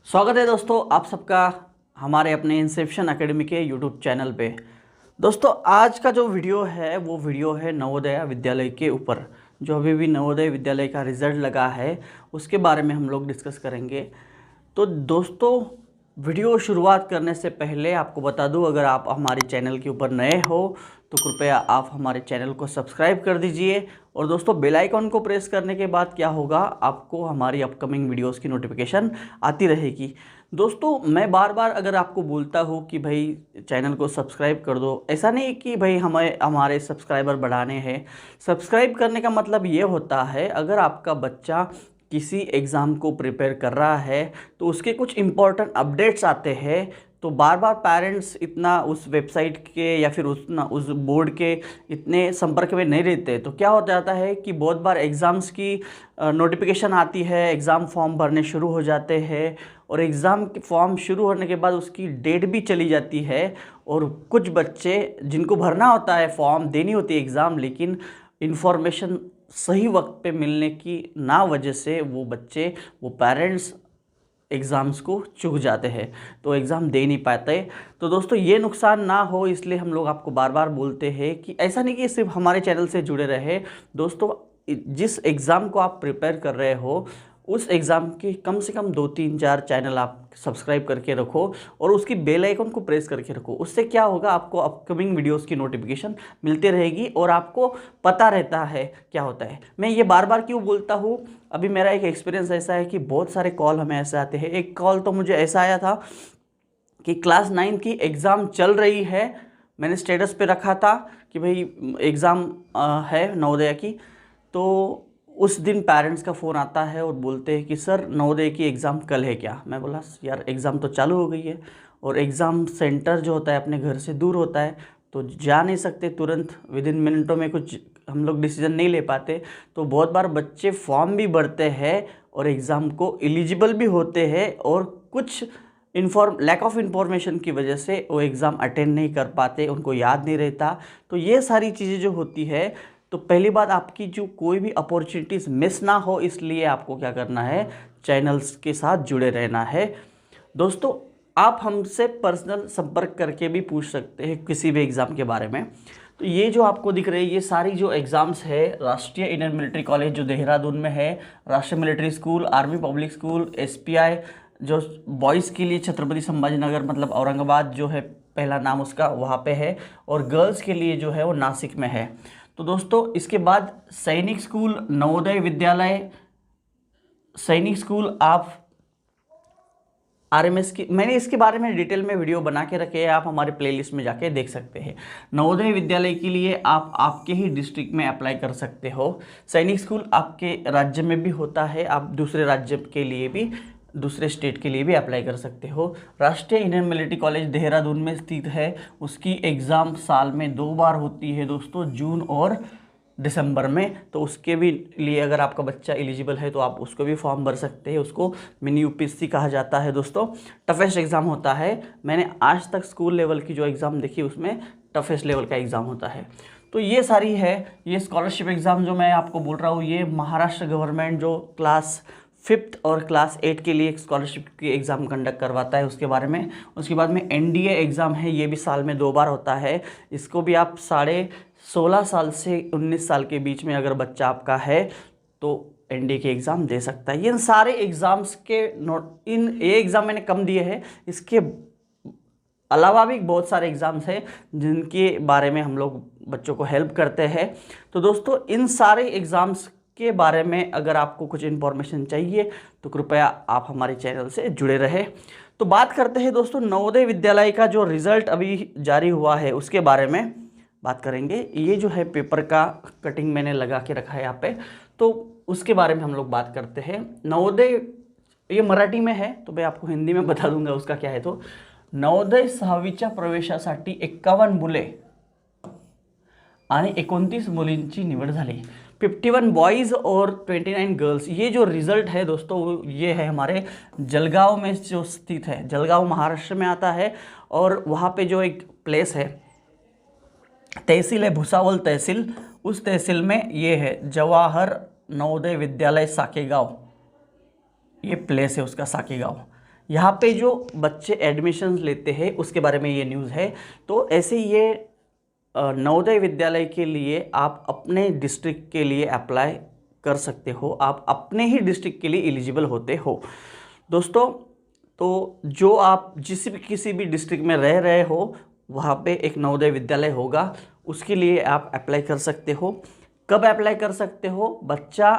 स्वागत है दोस्तों आप सबका हमारे अपने इंसेप्शन एकेडमी के यूट्यूब चैनल पे। दोस्तों आज का जो वीडियो है वो वीडियो है नवोदय विद्यालय के ऊपर। जो अभी भी नवोदय विद्यालय का रिज़ल्ट लगा है उसके बारे में हम लोग डिस्कस करेंगे। तो दोस्तों वीडियो शुरुआत करने से पहले आपको बता दूं, अगर आप हमारे चैनल के ऊपर नए हो तो कृपया आप हमारे चैनल को सब्सक्राइब कर दीजिए। और दोस्तों बेल आइकॉन को प्रेस करने के बाद क्या होगा, आपको हमारी अपकमिंग वीडियोस की नोटिफिकेशन आती रहेगी। दोस्तों मैं बार बार अगर आपको बोलता हूँ कि भाई चैनल को सब्सक्राइब कर दो, ऐसा नहीं कि भाई हमारे सब्सक्राइबर बढ़ाने हैं। सब्सक्राइब करने का मतलब ये होता है, अगर आपका बच्चा किसी एग्ज़ाम को प्रिपेयर कर रहा है तो उसके कुछ इम्पोर्टेंट अपडेट्स आते हैं, तो बार बार पेरेंट्स इतना उस वेबसाइट के या फिर उस बोर्ड के इतने संपर्क में नहीं रहते, तो क्या हो जाता है कि बहुत बार एग्ज़ाम्स की नोटिफिकेशन आती है, एग्ज़ाम फॉर्म भरने शुरू हो जाते हैं और एग्ज़ाम फॉर्म शुरू होने के बाद उसकी डेट भी चली जाती है। और कुछ बच्चे जिनको भरना होता है, फॉर्म देनी होती है एग्ज़ाम, लेकिन इन्फॉर्मेशन सही वक्त पे मिलने की ना वजह से वो पेरेंट्स एग्ज़ाम्स को चूक जाते हैं, तो एग्ज़ाम दे नहीं पाते। तो दोस्तों ये नुकसान ना हो इसलिए हम लोग आपको बार बार बोलते हैं कि ऐसा नहीं कि सिर्फ हमारे चैनल से जुड़े रहे। दोस्तों जिस एग्ज़ाम को आप प्रिपेयर कर रहे हो उस एग्ज़ाम के कम से कम 2-3-4 चैनल आप सब्सक्राइब करके रखो और उसकी बेल आइकन को प्रेस करके रखो। उससे क्या होगा, आपको अपकमिंग वीडियोस की नोटिफिकेशन मिलती रहेगी और आपको पता रहता है क्या होता है। मैं ये बार बार क्यों बोलता हूँ, अभी मेरा एक एक्सपीरियंस ऐसा है कि बहुत सारे कॉल हमें ऐसे आते हैं। एक कॉल तो मुझे ऐसा आया था कि क्लास 9 की एग्ज़ाम चल रही है, मैंने स्टेटस पे रखा था कि भाई एग्ज़ाम है नवोदय की, तो उस दिन पेरेंट्स का फ़ोन आता है और बोलते हैं कि सर नवोदय की एग्ज़ाम कल है क्या। मैं बोला यार एग्ज़ाम तो चालू हो गई है और एग्ज़ाम सेंटर जो होता है अपने घर से दूर होता है, तो जा नहीं सकते तुरंत, विद इन मिनटों में कुछ हम लोग डिसीजन नहीं ले पाते। तो बहुत बार बच्चे फॉर्म भी भरते हैं और एग्ज़ाम को एलिजिबल भी होते हैं और कुछ लैक ऑफ इन्फॉर्मेशन की वजह से वो एग्ज़ाम अटेंड नहीं कर पाते, उनको याद नहीं रहता। तो ये सारी चीज़ें जो होती है, तो पहली बात आपकी जो कोई भी अपॉर्चुनिटीज़ मिस ना हो, इसलिए आपको क्या करना है, चैनल्स के साथ जुड़े रहना है। दोस्तों आप हमसे पर्सनल संपर्क करके भी पूछ सकते हैं किसी भी एग्ज़ाम के बारे में। तो ये जो आपको दिख रही है ये सारी जो एग्ज़ाम्स है, राष्ट्रीय इंडियन मिलिट्री कॉलेज जो देहरादून में है, राष्ट्रीय military school, army public school, SPI जो बॉयज़ के लिए छत्रपति संभाजी नगर मतलब औरंगाबाद जो है पहला नाम उसका वहाँ पे है, और गर्ल्स के लिए जो है वो नासिक में है। तो दोस्तों इसके बाद सैनिक स्कूल, नवोदय विद्यालय, सैनिक स्कूल, आप RMS की मैंने इसके बारे में डिटेल में वीडियो बना के रखे हैं, आप हमारे प्लेलिस्ट में जाके देख सकते हैं। नवोदय विद्यालय के लिए आप आपके ही डिस्ट्रिक्ट में अप्लाई कर सकते हो। सैनिक स्कूल आपके राज्य में भी होता है, आप दूसरे राज्य के लिए भी, दूसरे स्टेट के लिए भी अप्लाई कर सकते हो। राष्ट्रीय इंडियन मिलिट्री कॉलेज देहरादून में स्थित है, उसकी एग्ज़ाम साल में 2 बार होती है दोस्तों, जून और दिसंबर में। तो उसके भी लिए अगर आपका बच्चा एलिजिबल है तो आप उसको भी फॉर्म भर सकते हैं। उसको मिनी UPSC कहा जाता है दोस्तों, टफेस्ट एग्ज़ाम होता है। मैंने आज तक स्कूल लेवल की जो एग्ज़ाम देखी उसमें टफेस्ट लेवल का एग्ज़ाम होता है। तो ये सारी है, ये स्कॉलरशिप एग्ज़ाम जो मैं आपको बोल रहा हूँ, ये महाराष्ट्र गवर्नमेंट जो क्लास 5th और क्लास 8 के लिए स्कॉलरशिप की एग्ज़ाम कंडक्ट करवाता है, उसके बारे में। उसके बाद में NDA एग्ज़ाम है, ये भी साल में 2 बार होता है। इसको भी आप 16.5 साल से 19 साल के बीच में अगर बच्चा आपका है तो NDA की एग्ज़ाम दे सकता है। इन सारे एग्ज़ाम्स के ये एग्ज़ाम मैंने कम दिए हैं, इसके अलावा भी बहुत सारे एग्ज़ाम्स हैं जिनके बारे में हम लोग बच्चों को हेल्प करते हैं। तो दोस्तों इन सारे एग्ज़ाम्स के बारे में अगर आपको कुछ इन्फॉर्मेशन चाहिए तो कृपया आप हमारे चैनल से जुड़े रहे। तो बात करते हैं दोस्तों नवोदय विद्यालय का जो रिज़ल्ट अभी जारी हुआ है उसके बारे में बात करेंगे। ये जो है पेपर का कटिंग मैंने लगा के रखा है यहाँ पे, तो उसके बारे में हम लोग बात करते हैं। नवोदय ये मराठी में है तो मैं आपको हिंदी में बता दूंगा उसका क्या है। तो नवोदय 6वीच्या प्रवेशासाठी 51 मुले आणि 29 मुलींची निवड झाली। 51 बॉयज़ और 29 गर्ल्स। ये जो रिज़ल्ट है दोस्तों ये है हमारे जलगांव में जो स्थित है, जलगांव महाराष्ट्र में आता है। और वहाँ पे जो एक प्लेस है, तहसील है भुसावल तहसील, उस तहसील में ये है जवाहर नवोदय विद्यालय साकेगांव, ये प्लेस है उसका साकेगांव। यहाँ पे जो बच्चे एडमिशन लेते हैं उसके बारे में ये न्यूज़ है। तो ऐसे ये नवोदय विद्यालय के लिए आप अपने डिस्ट्रिक्ट के लिए अप्लाई कर सकते हो, आप अपने ही डिस्ट्रिक्ट के लिए एलिजिबल होते हो दोस्तों। तो जो आप किसी भी डिस्ट्रिक्ट में रह रहे हो वहाँ पे एक नवोदय विद्यालय होगा, उसके लिए आप अप्लाई कर सकते हो। कब अप्लाई कर सकते हो? बच्चा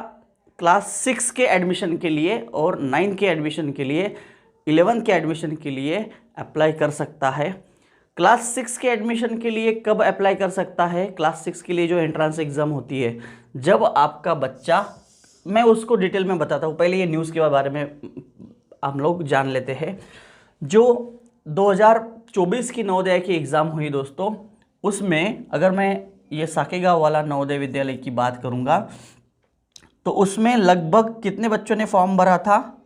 क्लास 6 के एडमिशन के लिए और 9 के एडमिशन के लिए, 11 के एडमिशन के लिए अप्लाई कर सकता है। क्लास 6 के एडमिशन के लिए कब अप्लाई कर सकता है? क्लास 6 के लिए जो एंट्रेंस एग्ज़ाम होती है, जब आपका बच्चा, मैं उसको डिटेल में बताता हूँ, पहले ये न्यूज़ के बारे में हम लोग जान लेते हैं। जो 2024 की नवोदय की एग्ज़ाम हुई दोस्तों, उसमें अगर मैं ये साकेगांव वाला नवोदय विद्यालय की बात करूँगा तो उसमें लगभग कितने बच्चों ने फॉर्म भरा था?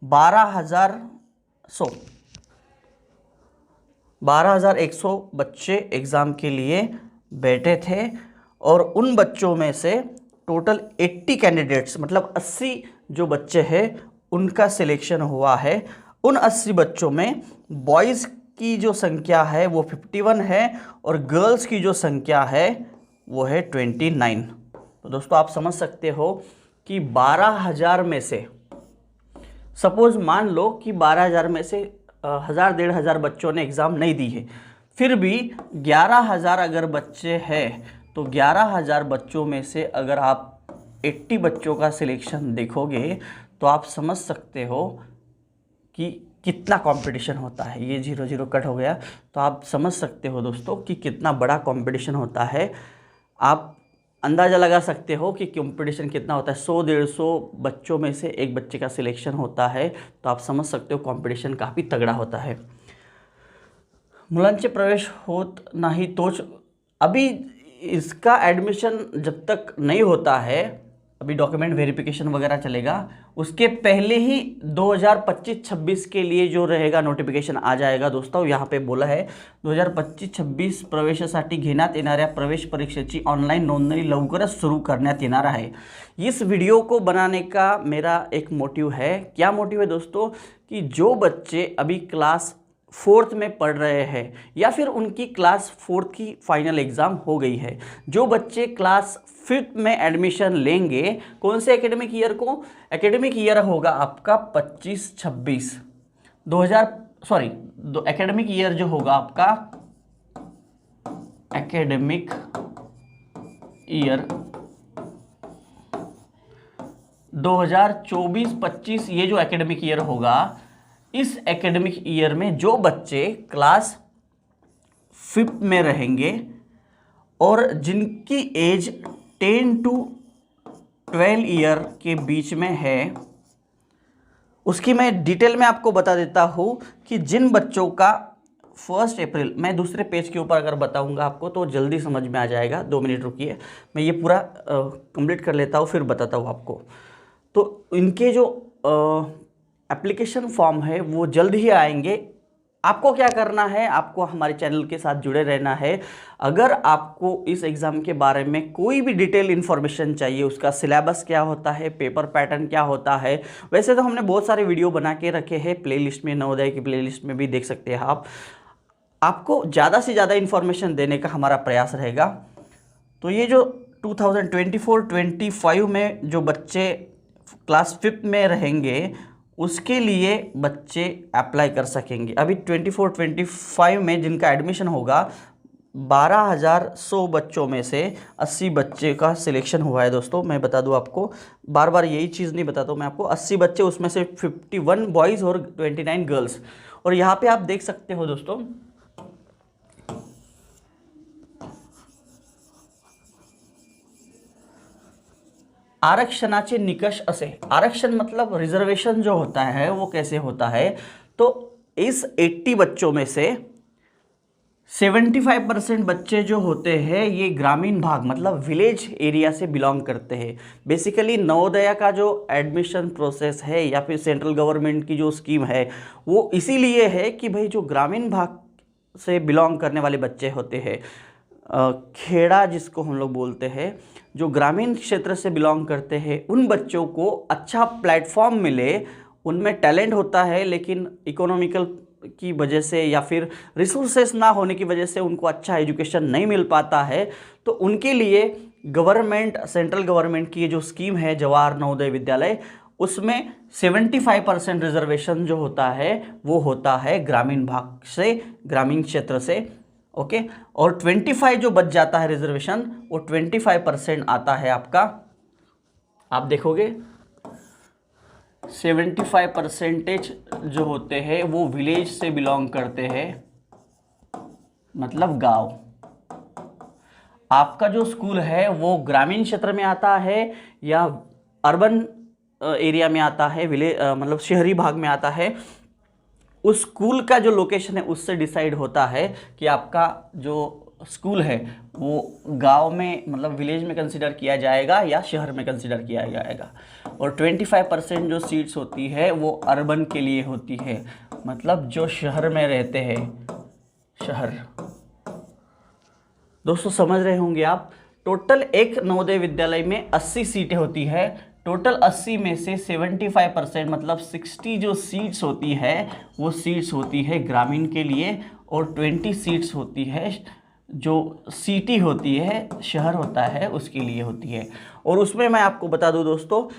12,100 बच्चे एग्ज़ाम के लिए बैठे थे और उन बच्चों में से टोटल 80 कैंडिडेट्स, मतलब 80 जो बच्चे हैं उनका सिलेक्शन हुआ है। उन 80 बच्चों में बॉयज़ की जो संख्या है वो 51 है और गर्ल्स की जो संख्या है वो है 29। तो दोस्तों आप समझ सकते हो कि 12,000 में से, सपोज मान लो कि 12,000 में से 1,000-1,500 बच्चों ने एग्ज़ाम नहीं दी है, फिर भी 11,000 अगर बच्चे हैं तो 11,000 बच्चों में से अगर आप 80 बच्चों का सिलेक्शन देखोगे तो आप समझ सकते हो कि कितना कंपटीशन होता है। ये 0-0 कट हो गया, तो आप समझ सकते हो दोस्तों कि कितना बड़ा कंपटीशन होता है। आप अंदाज़ा लगा सकते हो कि कंपटीशन कितना होता है। 100-150 बच्चों में से एक बच्चे का सिलेक्शन होता है, तो आप समझ सकते हो कंपटीशन काफ़ी तगड़ा होता है। मुलांचे प्रवेश होत नाही तोच, अभी इसका एडमिशन जब तक नहीं होता है, अभी डॉक्यूमेंट वेरिफिकेशन वगैरह चलेगा, उसके पहले ही 2025-26 के लिए जो रहेगा नोटिफिकेशन आ जाएगा दोस्तों। यहाँ पे बोला है 2025-26 प्रवेशासाठी घेण्यात येणाऱ्या प्रवेश परीक्षेची ऑनलाईन नोंदणी लवकरच सुरू करण्यात येणार आहे। इस वीडियो को बनाने का मेरा एक मोटिव है। क्या मोटिव है दोस्तों? कि जो बच्चे अभी क्लास 4th में पढ़ रहे हैं या फिर उनकी क्लास 4th की फाइनल एग्ज़ाम हो गई है, जो बच्चे क्लास 5th में एडमिशन लेंगे, कौन से एकेडमिक ईयर को? एकेडमिक ईयर होगा आपका 25-26, एकेडमिक ईयर जो होगा आपका, एकेडमिक ईयर 2024-25, ये जो एकेडमिक ईयर होगा, इस एकेडमिक ईयर में जो बच्चे क्लास 5th में रहेंगे और जिनकी एज 10 to 12 ईयर के बीच में है, उसकी मैं डिटेल में आपको बता देता हूँ कि जिन बच्चों का 1 अप्रैल, मैं दूसरे पेज के ऊपर अगर बताऊँगा आपको तो जल्दी समझ में आ जाएगा। 2 मिनट रुकिए, मैं ये पूरा कंप्लीट कर लेता हूँ फिर बताता हूँ आपको। तो इनके जो एप्लीकेशन फॉर्म है वो जल्द ही आएंगे। आपको क्या करना है? आपको हमारे चैनल के साथ जुड़े रहना है। अगर आपको इस एग्ज़ाम के बारे में कोई भी डिटेल इन्फॉर्मेशन चाहिए, उसका सिलेबस क्या होता है, पेपर पैटर्न क्या होता है, वैसे तो हमने बहुत सारे वीडियो बना के रखे हैं प्लेलिस्ट में, नवोदय की प्लेलिस्ट में भी देख सकते हैं आप। आपको ज़्यादा से ज़्यादा इन्फॉर्मेशन देने का हमारा प्रयास रहेगा। तो ये जो 2024-25 में जो बच्चे क्लास 5th में रहेंगे उसके लिए बच्चे अप्लाई कर सकेंगे। अभी 24-25 में जिनका एडमिशन होगा, 12,100 बच्चों में से 80 बच्चे का सिलेक्शन हुआ है दोस्तों। मैं बता दूं आपको, बार बार यही चीज़ नहीं बताता हूँ मैं आपको। 80 बच्चे, उसमें से 51 बॉयज़ और 29 गर्ल्स। और यहाँ पे आप देख सकते हो दोस्तों, आरक्षणाचे निकष असे, आरक्षण मतलब रिजर्वेशन जो होता है वो कैसे होता है? तो इस 80 बच्चों में से 75% बच्चे जो होते हैं ये ग्रामीण भाग मतलब विलेज एरिया से बिलोंग करते हैं। बेसिकली नवोदया का जो एडमिशन प्रोसेस है या फिर सेंट्रल गवर्नमेंट की जो स्कीम है वो इसीलिए है कि भाई जो ग्रामीण भाग से बिलोंग करने वाले बच्चे होते हैं, खेड़ा जिसको हम लोग बोलते हैं, जो ग्रामीण क्षेत्र से बिलोंग करते हैं, उन बच्चों को अच्छा प्लेटफॉर्म मिले उनमें टैलेंट होता है लेकिन इकोनॉमिकल की वजह से या फिर रिसोर्सेस ना होने की वजह से उनको अच्छा एजुकेशन नहीं मिल पाता है, तो उनके लिए गवर्नमेंट, सेंट्रल गवर्नमेंट की ये जो स्कीम है जवाहर नवोदय विद्यालय, उसमें 75% रिजर्वेशन जो होता है वो होता है ग्रामीण भाग से, ग्रामीण क्षेत्र से। ओके, और 25 जो बच जाता है रिजर्वेशन, वो 25% आता है आपका, आप देखोगे 75% जो होते हैं वो विलेज से बिलोंग करते हैं, मतलब गांव। आपका जो स्कूल है वो ग्रामीण क्षेत्र में आता है या अर्बन एरिया में आता है, मतलब शहरी भाग में आता है, उस स्कूल का जो लोकेशन है उससे डिसाइड होता है कि आपका जो स्कूल है वो गांव में, मतलब विलेज में कंसीडर किया जाएगा या शहर में कंसीडर किया जाएगा। और 25% जो सीट्स होती है वो अर्बन के लिए होती है, मतलब जो शहर में रहते हैं, शहर। दोस्तों समझ रहे होंगे आप, टोटल एक नवोदय विद्यालय में 80 सीटें होती है। टोटल 80 में से 75% मतलब 60 जो सीट्स होती है वो सीट्स होती है ग्रामीण के लिए, और 20 सीट्स होती है जो सिटी होती है, शहर होता है, उसके लिए होती है। और उसमें मैं आपको बता दूं दोस्तों,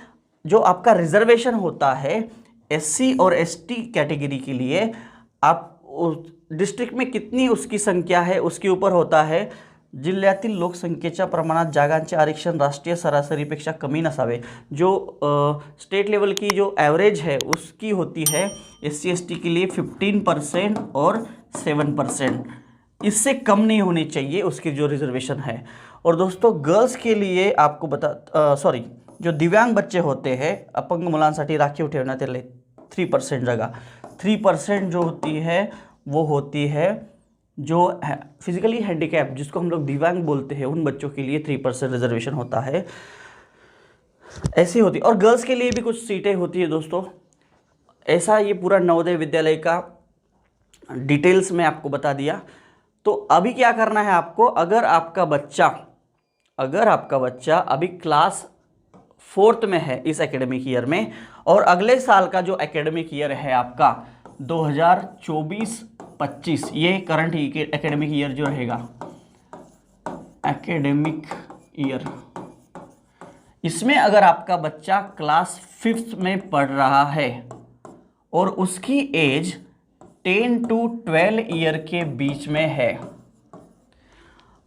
जो आपका रिजर्वेशन होता है एससी और एसटी कैटेगरी के लिए, आप डिस्ट्रिक्ट में कितनी उसकी संख्या है उसके ऊपर होता है। जिल्ह्यातील लोकसंख्येच्या प्रमाणात जागांचे आरक्षण राष्ट्रीय सरासरीपेक्षा कमी नसावे। जो स्टेट लेवल की जो एवरेज है उसकी होती है एससी एसटी के लिए 15% और 7%, इससे कम नहीं होनी चाहिए उसकी जो रिजर्वेशन है। और दोस्तों गर्ल्स के लिए आपको जो दिव्यांग बच्चे होते हैं, अपंग मुलांसाठी राखीव ठेवण्यात आले 3% जगह, 3% जो होती है वो होती है जो फिजिकली हैंडीकैप, जिसको हम लोग दिव्यांग बोलते हैं, उन बच्चों के लिए 3% रिजर्वेशन होता है, ऐसी होती। और गर्ल्स के लिए भी कुछ सीटें होती है दोस्तों। ऐसा ये पूरा नवोदय विद्यालय का डिटेल्स में आपको बता दिया। तो अभी क्या करना है आपको, अगर आपका बच्चा अभी क्लास 4th में है इस एकेडमिक ईयर में, और अगले साल का जो एकेडमिक ईयर है आपका 2024-25, ये करंट एकेडमिक ईयर जो रहेगा, एकेडमिक ईयर, इसमें अगर आपका बच्चा क्लास 5th में पढ़ रहा है और उसकी एज 10 to 12 ईयर के बीच में है,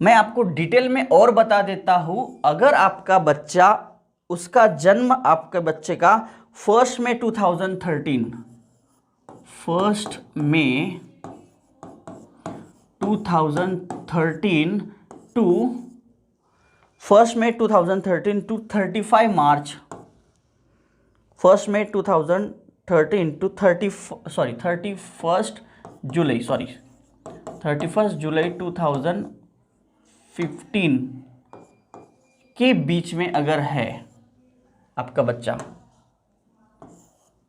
मैं आपको डिटेल में और बता देता हूं। अगर आपका बच्चा, उसका जन्म आपके बच्चे का 1 मई 2013 टू 1 मई 2013 टू 35 मार्च, 1 मई 2013 टू 31 जुलाई 2015 के बीच में अगर है आपका बच्चा,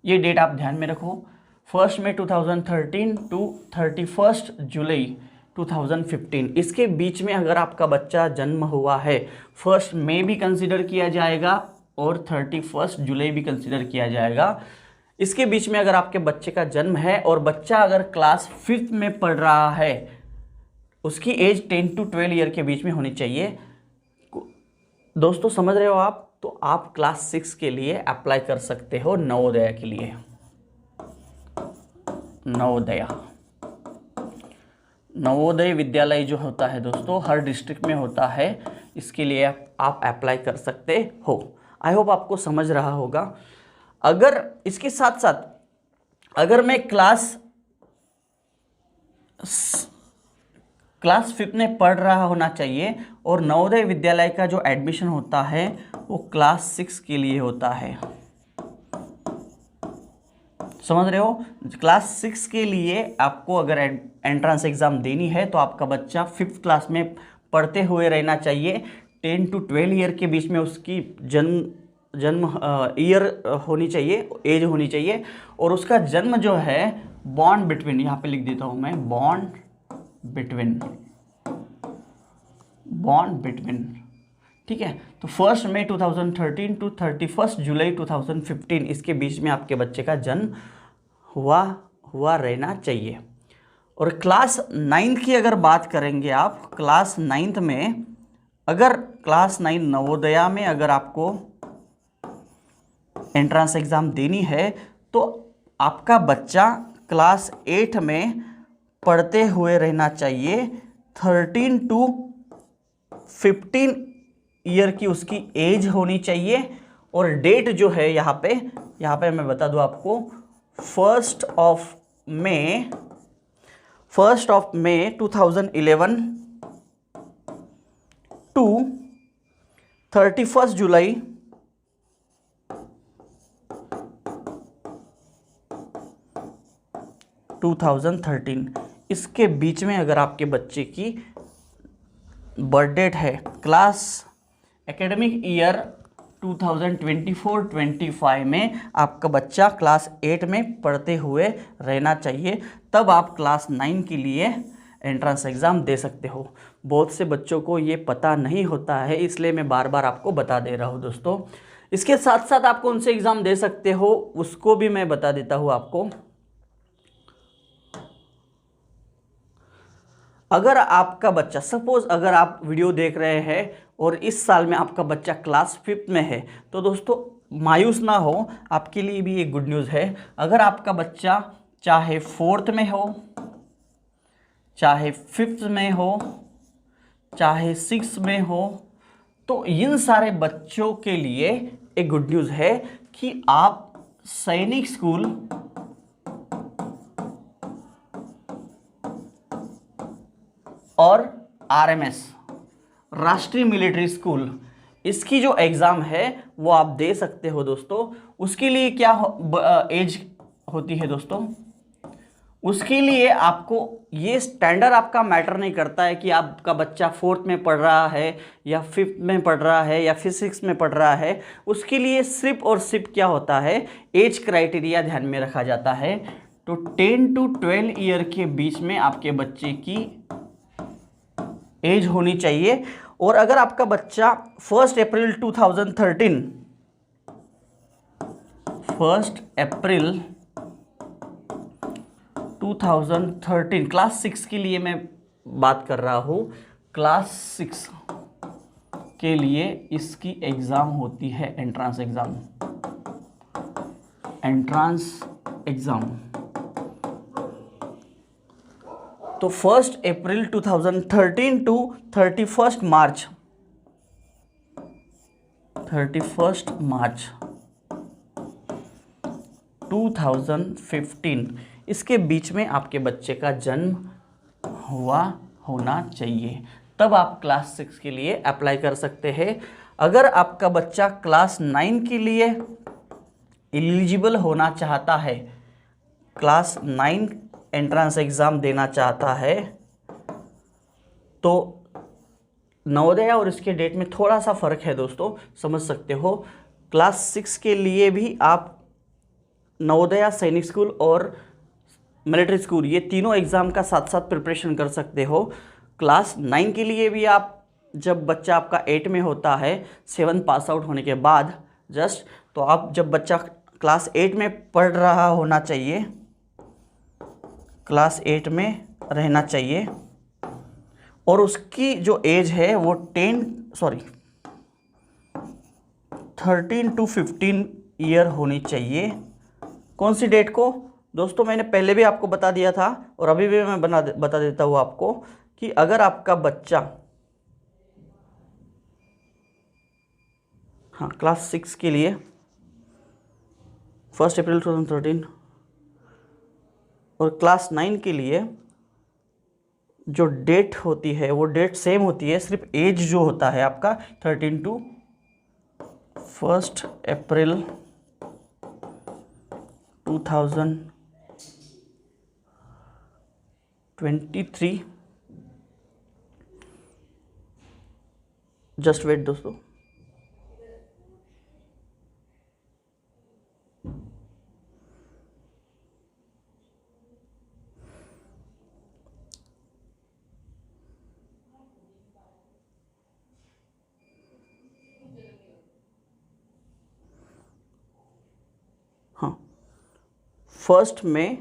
ये डेट आप ध्यान में रखो, 1 मई 2013 टू 31 जुलाई 2015, इसके बीच में अगर आपका बच्चा जन्म हुआ है, 1 मई भी कंसिडर किया जाएगा और 31 जुलाई भी कंसिडर किया जाएगा। इसके बीच में अगर आपके बच्चे का जन्म है और बच्चा अगर क्लास 5th में पढ़ रहा है, उसकी एज 10 to 12 ईयर के बीच में होनी चाहिए। दोस्तों समझ रहे हो आप? तो आप क्लास 6 के लिए अप्लाई कर सकते हो नवोदय के लिए। नवोदय विद्यालय जो होता है दोस्तों हर डिस्ट्रिक्ट में होता है, इसके लिए आप अप्लाई कर सकते हो। आई होप आपको समझ रहा होगा। अगर इसके साथ साथ अगर मैं क्लास 5th में पढ़ रहा होना चाहिए, और नवोदय विद्यालय का जो एडमिशन होता है वो क्लास 6 के लिए होता है, समझ रहे हो? क्लास 6 के लिए आपको अगर एंट्रेंस एग्जाम देनी है तो आपका बच्चा 5th क्लास में पढ़ते हुए रहना चाहिए। 10 to 12 ईयर के बीच में उसकी जन्म ईयर होनी चाहिए, एज होनी चाहिए, और उसका जन्म जो है बॉर्न बिटवीन, यहाँ पे लिख देता हूँ मैं, बॉर्न बिटवीन ठीक है। तो 1 मई 2013 टू 31 जुलाई 2015 इसके बीच में आपके बच्चे का जन्म हुआ रहना चाहिए। और क्लास 9th की अगर बात करेंगे आप, क्लास 9th में अगर क्लास 9 नवोदया में अगर आपको एंट्रेंस एग्ज़ाम देनी है तो आपका बच्चा क्लास 8 में पढ़ते हुए रहना चाहिए। 13 टू 15 ईयर की उसकी एज होनी चाहिए। और डेट जो है यहाँ पे मैं बता दूँ आपको, 1 2011 टू 31 जुलाई 2013 इसके बीच में अगर आपके बच्चे की बर्थ डेट है, क्लास एकेडमिक ईयर 2024-25 में आपका बच्चा क्लास 8 में पढ़ते हुए रहना चाहिए, तब आप क्लास 9 के लिए एंट्रेंस एग्ज़ाम दे सकते हो। बहुत से बच्चों को ये पता नहीं होता है, इसलिए मैं बार बार आपको बता दे रहा हूँ दोस्तों। इसके साथ साथ आप कौन से एग्ज़ाम दे सकते हो उसको भी मैं बता देता हूँ आपको। अगर आपका बच्चा, सपोज अगर आप वीडियो देख रहे हैं और इस साल में आपका बच्चा क्लास 5th में है, तो दोस्तों मायूस ना हो, आपके लिए भी एक गुड न्यूज़ है। अगर आपका बच्चा चाहे 4th में हो, चाहे 5th में हो, चाहे 6th में हो, तो इन सारे बच्चों के लिए एक गुड न्यूज़ है कि आप सैनिक स्कूल और आरएमएस राष्ट्रीय मिलिट्री स्कूल इसकी जो एग्ज़ाम है वो आप दे सकते हो दोस्तों। उसके लिए क्या एज होती है दोस्तों, उसके लिए आपको ये स्टैंडर्ड आपका मैटर नहीं करता है कि आपका बच्चा 4th में पढ़ रहा है या 5th में पढ़ रहा है या फिर 6th में पढ़ रहा है। उसके लिए सिर्फ और सिर्फ क्या होता है, एज क्राइटेरिया ध्यान में रखा जाता है। तो 10 टू 12 ईयर के बीच में आपके बच्चे की एज होनी चाहिए। और अगर आपका बच्चा 1 अप्रैल 2013 क्लास 6 के लिए मैं बात कर रहा हूँ, क्लास 6 के लिए इसकी एग्ज़ाम होती है एंट्रेंस एग्ज़ाम। तो 1 अप्रैल 2013 टू 31 मार्च 2015 इसके बीच में आपके बच्चे का जन्म होना चाहिए, तब आप क्लास 6 के लिए अप्लाई कर सकते हैं। अगर आपका बच्चा क्लास 9 के लिए एलिजिबल होना चाहता है, क्लास 9 एंट्रेंस एग्ज़ाम देना चाहता है, तो नवोदय और इसके डेट में थोड़ा सा फ़र्क है दोस्तों, समझ सकते हो। क्लास 6 के लिए भी आप नवोदया, सैनिक स्कूल और मिलिट्री स्कूल ये तीनों एग्ज़ाम का साथ साथ प्रिपरेशन कर सकते हो। क्लास 9 के लिए भी आप, जब बच्चा आपका 8 में होता है 7 पास आउट होने के बाद जस्ट, तो आप जब बच्चा क्लास 8 में पढ़ रहा होना चाहिए, क्लास 8 में रहना चाहिए और उसकी जो एज है वो 13 टू 15 ईयर होनी चाहिए। कौन सी डेट को दोस्तों, मैंने पहले भी आपको बता दिया था और अभी भी मैं बता देता हूँ आपको कि अगर आपका बच्चा क्लास 6 के लिए 1 अप्रैल 2013 और क्लास 9 के लिए जो डेट होती है वो डेट सेम होती है, सिर्फ एज जो होता है आपका 13 टू 1 अप्रैल 2023। जस्ट वेट दोस्तों। 1 मई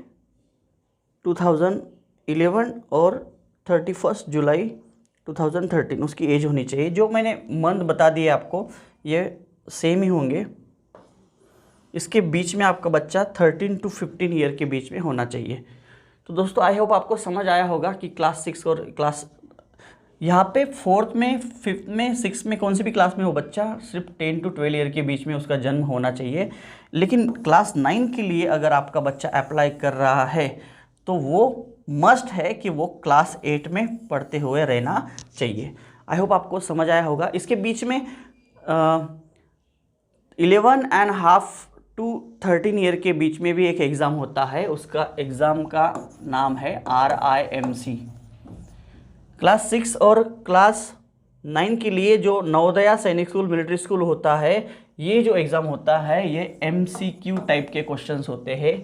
2011 और 31 जुलाई 2013 उसकी एज होनी चाहिए। जो मैंने मंथ बता दिए आपको ये सेम ही होंगे। इसके बीच में आपका बच्चा 13 to 15 ईयर के बीच में होना चाहिए। तो दोस्तों आई होप आपको समझ आया होगा कि क्लास 6 और क्लास यहाँ पे 4th में 5th में 6th में कौन सी भी क्लास में हो बच्चा सिर्फ 10 to 12 ईयर के बीच में उसका जन्म होना चाहिए। लेकिन क्लास 9 के लिए अगर आपका बच्चा अप्लाई कर रहा है तो वो मस्ट है कि वो क्लास 8 में पढ़ते हुए रहना चाहिए। आई होप आपको समझ आया होगा। इसके बीच में 11.5 to 13 ईयर के बीच में भी एक एग्ज़ाम होता है। उसका एग्ज़ाम का नाम है RIMC। क्लास 6 और क्लास 9 के लिए जो नवोदया सैनिक स्कूल मिलिट्री स्कूल होता है, ये जो एग्ज़ाम होता है ये MCQ टाइप के क्वेश्चंस होते हैं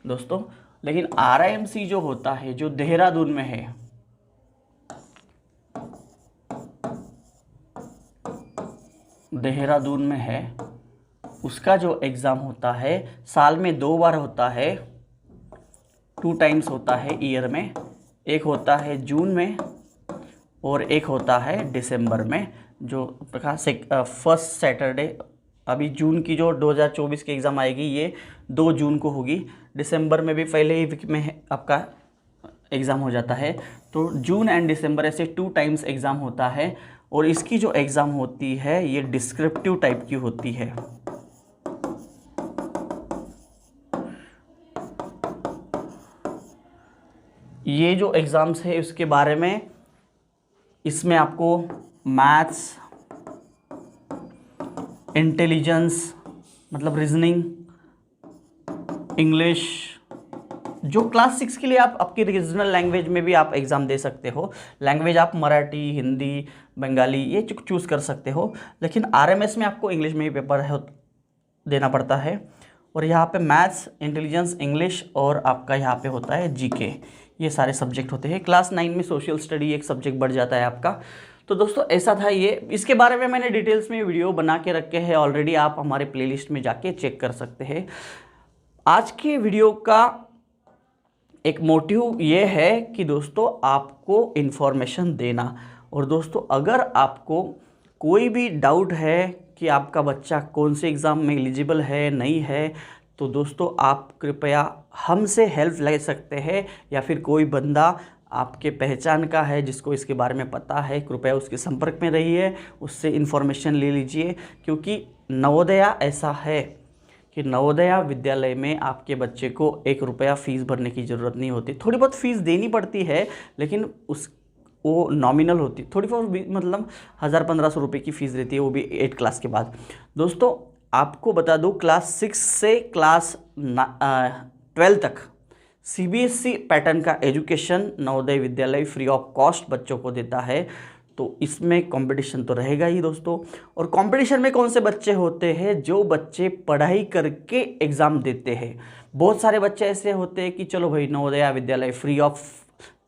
दोस्तों। लेकिन RIMC जो होता है जो देहरादून में है, देहरादून में है, उसका जो एग्ज़ाम होता है साल में 2 बार होता है, 2 टाइम्स होता है ईयर में। एक होता है जून में और एक होता है दिसंबर में, जो फर्स्ट सैटरडे। अभी जून की जो 2024 की एग्ज़ाम आएगी ये 2 जून को होगी। दिसंबर में भी पहले ही वीक में आपका एग्ज़ाम हो जाता है। तो जून एंड दिसंबर ऐसे 2 टाइम्स एग्ज़ाम होता है। और इसकी जो एग्ज़ाम होती है ये डिस्क्रिप्टिव टाइप की होती है। ये जो एग्ज़ाम्स है उसके बारे में, इसमें आपको मैथ्स, इंटेलिजेंस मतलब रीजनिंग, इंग्लिश, जो क्लास 6 के लिए आप आपकी रीजनल लैंग्वेज में भी आप एग्ज़ाम दे सकते हो। लैंग्वेज आप मराठी, हिंदी, बंगाली ये चूज़ कर सकते हो। लेकिन RMS में आपको इंग्लिश में ही पेपर देना पड़ता है। और यहाँ पे मैथ्स, इंटेलिजेंस, इंग्लिश और आपका यहाँ पे होता है GK, ये सारे सब्जेक्ट होते हैं। क्लास 9 में सोशल स्टडी एक सब्जेक्ट बढ़ जाता है आपका। तो दोस्तों ऐसा था ये। इसके बारे में मैंने डिटेल्स में वीडियो बना के रखे हैं ऑलरेडी, आप हमारे प्लेलिस्ट में जाके चेक कर सकते हैं। आज के वीडियो का एक मोटिव ये है कि दोस्तों आपको इन्फॉर्मेशन देना। और दोस्तों अगर आपको कोई भी डाउट है कि आपका बच्चा कौन से एग्ज़ाम में एलिजिबल है नहीं है, तो दोस्तों आप कृपया हमसे हेल्प ले सकते हैं, या फिर कोई बंदा आपके पहचान का है जिसको इसके बारे में पता है, कृपया उसके संपर्क में रहिए, उससे इन्फॉर्मेशन ले लीजिए। क्योंकि नवोदया ऐसा है कि नवोदया विद्यालय में आपके बच्चे को 1 रुपया फ़ीस भरने की ज़रूरत नहीं होती। थोड़ी बहुत फ़ीस देनी पड़ती है लेकिन वो नॉमिनल होती, थोड़ी बहुत मतलब 1000-1500 रुपये की फ़ीस रहती है, वो भी 8 क्लास के बाद। दोस्तों आपको बता दूं क्लास 6 से क्लास 12 तक CBSE पैटर्न का education Navodaya Vidyalaya free of cost बच्चों को देता है। तो इसमें कंपटीशन तो रहेगा ही दोस्तों। और कंपटीशन में कौन से बच्चे होते हैं? जो बच्चे पढ़ाई करके एग्ज़ाम देते हैं। बहुत सारे बच्चे ऐसे होते हैं कि चलो भाई Navodaya Vidyalaya free of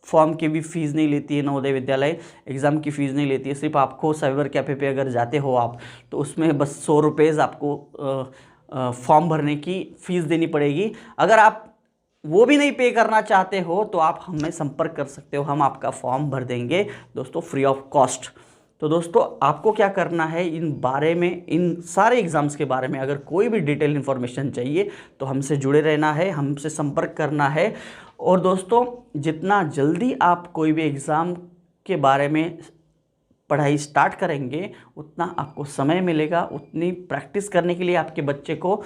form की भी फ़ीस नहीं लेती है, नवोदय विद्यालय एग्ज़ाम की फ़ीस नहीं लेती है। सिर्फ आपको साइबर कैफ़े पे अगर जाते हो आप तो उसमें बस 100 रुपये आपको फॉर्म भरने की फ़ीस देनी पड़ेगी। अगर आप वो भी नहीं पे करना चाहते हो तो आप हमें संपर्क कर सकते हो, हम आपका फॉर्म भर देंगे दोस्तों फ्री ऑफ कॉस्ट। तो दोस्तों आपको क्या करना है, इन बारे में, इन सारे एग्ज़ाम्स के बारे में अगर कोई भी डिटेल इन्फॉर्मेशन चाहिए तो हमसे जुड़े रहना है, हमसे संपर्क करना है। और दोस्तों जितना जल्दी आप कोई भी एग्ज़ाम के बारे में पढ़ाई स्टार्ट करेंगे उतना आपको समय मिलेगा, उतनी प्रैक्टिस करने के लिए आपके बच्चे को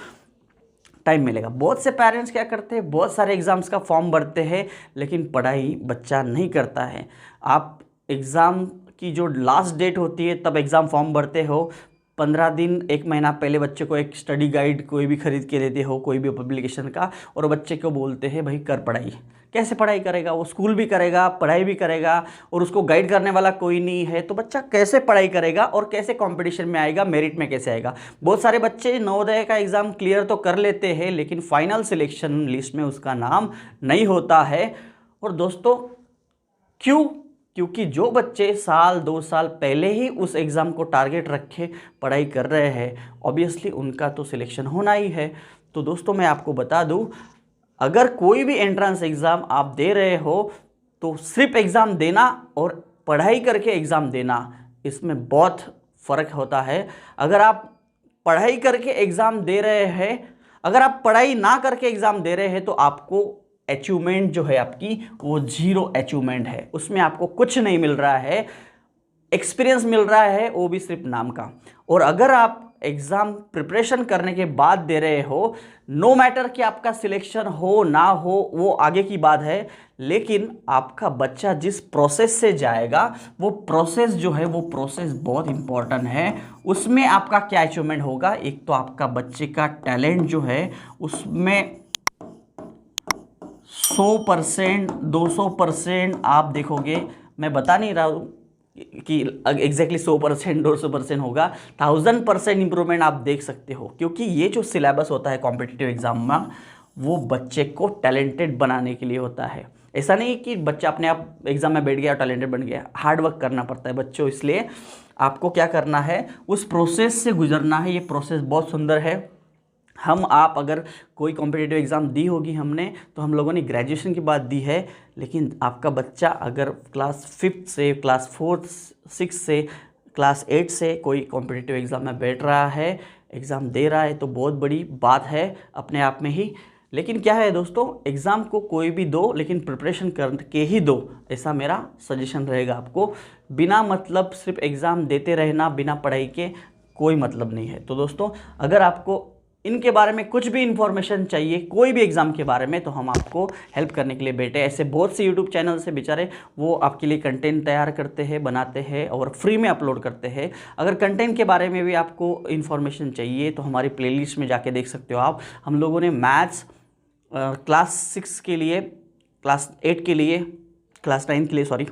टाइम मिलेगा। बहुत से पेरेंट्स क्या करते हैं, बहुत सारे एग्ज़ाम्स का फॉर्म भरते हैं लेकिन पढ़ाई बच्चा नहीं करता है। आप एग्ज़ाम की जो लास्ट डेट होती है तब एग्ज़ाम फॉर्म भरते हो, 15 दिन 1 महीना पहले बच्चे को एक स्टडी गाइड कोई भी खरीद के देते हो, कोई भी पब्लिकेशन का, और बच्चे को बोलते हैं भाई कर पढ़ाई। कैसे पढ़ाई करेगा? वो स्कूल भी करेगा, पढ़ाई भी करेगा और उसको गाइड करने वाला कोई नहीं है, तो बच्चा कैसे पढ़ाई करेगा और कैसे कंपटीशन में आएगा, मेरिट में कैसे आएगा? बहुत सारे बच्चे नवोदय का एग्ज़ाम क्लियर तो कर लेते हैं लेकिन फाइनल सिलेक्शन लिस्ट में उसका नाम नहीं होता है। और दोस्तों क्यों? क्योंकि जो बच्चे साल 2 साल पहले ही उस एग्ज़ाम को टारगेट रखे पढ़ाई कर रहे हैं, ऑब्वियसली उनका तो सिलेक्शन होना ही है। तो दोस्तों मैं आपको बता दूं, अगर कोई भी एंट्रेंस एग्ज़ाम आप दे रहे हो तो सिर्फ एग्ज़ाम देना और पढ़ाई करके एग्ज़ाम देना, इसमें बहुत फ़र्क होता है। अगर आप पढ़ाई करके एग्ज़ाम दे रहे हैं, अगर आप पढ़ाई ना करके एग्ज़ाम दे रहे हैं तो आपको अचीवमेंट जो है आपकी वो 0 अचीवमेंट है, उसमें आपको कुछ नहीं मिल रहा है, एक्सपीरियंस मिल रहा है वो भी सिर्फ नाम का। और अगर आप एग्ज़ाम प्रिपरेशन करने के बाद दे रहे हो, नो मैटर कि आपका सिलेक्शन हो ना हो वो आगे की बात है, लेकिन आपका बच्चा जिस प्रोसेस से जाएगा वो प्रोसेस जो है वो प्रोसेस बहुत इंपॉर्टेंट है। उसमें आपका क्या अचीवमेंट होगा, एक तो आपका बच्चे का टैलेंट जो है उसमें 100% 200% आप देखोगे। मैं बता नहीं रहा हूँ कि एग्जैक्टली 100% 200% होगा, 1000% इंप्रूवमेंट आप देख सकते हो, क्योंकि ये जो सिलेबस होता है कॉम्पिटिटिव एग्जाम में वो बच्चे को टैलेंटेड बनाने के लिए होता है। ऐसा नहीं कि बच्चा अपने आप एग्जाम में बैठ गया और टैलेंटेड बन गया, हार्ड वर्क करना पड़ता है बच्चों। इसलिए आपको क्या करना है, उस प्रोसेस से गुजरना है। ये प्रोसेस बहुत सुंदर है। आप अगर कोई कॉम्पिटिटिव एग्ज़ाम दी होगी हमने, तो हम लोगों ने ग्रेजुएशन के बाद दी है, लेकिन आपका बच्चा अगर क्लास 5 से, क्लास 4 6 से, क्लास 8 से कोई कॉम्पिटिटिव एग्ज़ाम में बैठ रहा है, एग्ज़ाम दे रहा है, तो बहुत बड़ी बात है अपने आप में ही। लेकिन क्या है दोस्तों, एग्ज़ाम को कोई भी दो लेकिन प्रिपरेशन करके ही दो, ऐसा मेरा सजेशन रहेगा आपको। बिना मतलब सिर्फ एग्ज़ाम देते रहना बिना पढ़ाई के कोई मतलब नहीं है। तो दोस्तों, अगर आपको इनके बारे में कुछ भी इंफॉर्मेशन चाहिए, कोई भी एग्ज़ाम के बारे में, तो हम आपको हेल्प करने के लिए बैठे। ऐसे बहुत से यूट्यूब चैनल से बेचारे वो आपके लिए कंटेंट तैयार करते हैं, बनाते हैं और फ्री में अपलोड करते हैं। अगर कंटेंट के बारे में भी आपको इन्फॉर्मेशन चाहिए तो हमारी प्लेलिस्ट में जाके देख सकते हो आप। हम लोगों ने मैथ्स क्लास 6 के लिए, क्लास 8 के लिए, क्लास 9 के लिए सॉरी,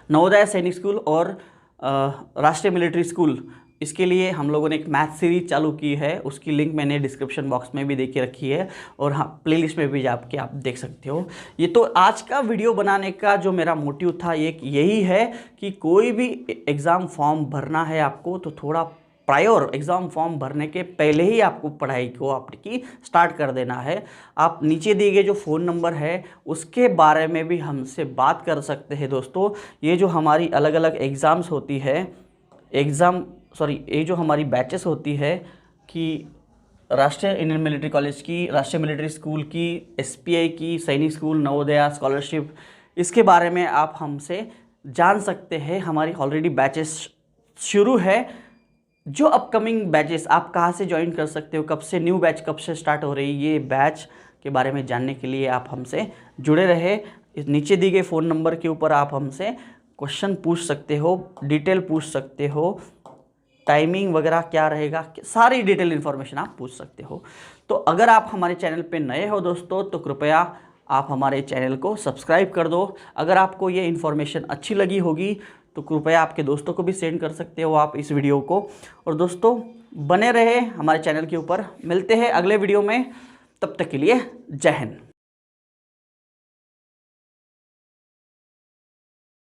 नवोदय सैनिक स्कूल और राष्ट्रीय मिलिट्री स्कूल, इसके लिए हम लोगों ने एक मैथ सीरीज चालू की है। उसकी लिंक मैंने डिस्क्रिप्शन बॉक्स में भी दे के रखी है और हाँ, प्लेलिस्ट में भी जाके आप देख सकते हो। ये तो आज का वीडियो बनाने का जो मेरा मोटिव था यही है कि कोई भी एग्ज़ाम फॉर्म भरना है आपको, तो थोड़ा प्रायर एग्ज़ाम फॉर्म भरने के पहले ही आपको पढ़ाई को आपकी स्टार्ट कर देना है। आप नीचे दिए गए जो फ़ोन नंबर है उसके बारे में भी हमसे बात कर सकते हैं दोस्तों। ये जो हमारी अलग अलग एग्ज़ाम्स होती है, ये जो हमारी बैचेस होती है कि राष्ट्रीय इंडियन मिलिट्री कॉलेज की, राष्ट्रीय मिलिट्री स्कूल की, SPI की, सैनिक स्कूल, नवोदया स्कॉलरशिप, इसके बारे में आप हमसे जान सकते हैं। हमारी ऑलरेडी बैचेस शुरू है। जो अपकमिंग बैचेस आप कहाँ से ज्वाइन कर सकते हो, कब से न्यू बैच कब से स्टार्ट हो रही है, ये बैच के बारे में जानने के लिए आप हमसे जुड़े रहे। इस नीचे दिए गए फ़ोन नंबर के ऊपर आप हमसे क्वेश्चन पूछ सकते हो, डिटेल पूछ सकते हो, टाइमिंग वगैरह क्या रहेगा, सारी डिटेल इन्फॉर्मेशन आप पूछ सकते हो। तो अगर आप हमारे चैनल पे नए हो दोस्तों, तो कृपया आप हमारे चैनल को सब्सक्राइब कर दो। अगर आपको ये इन्फॉर्मेशन अच्छी लगी होगी तो कृपया आपके दोस्तों को भी सेंड कर सकते हो आप इस वीडियो को। और दोस्तों, बने रहे हमारे चैनल के ऊपर। मिलते हैं अगले वीडियो में, तब तक के लिए जय हिंद।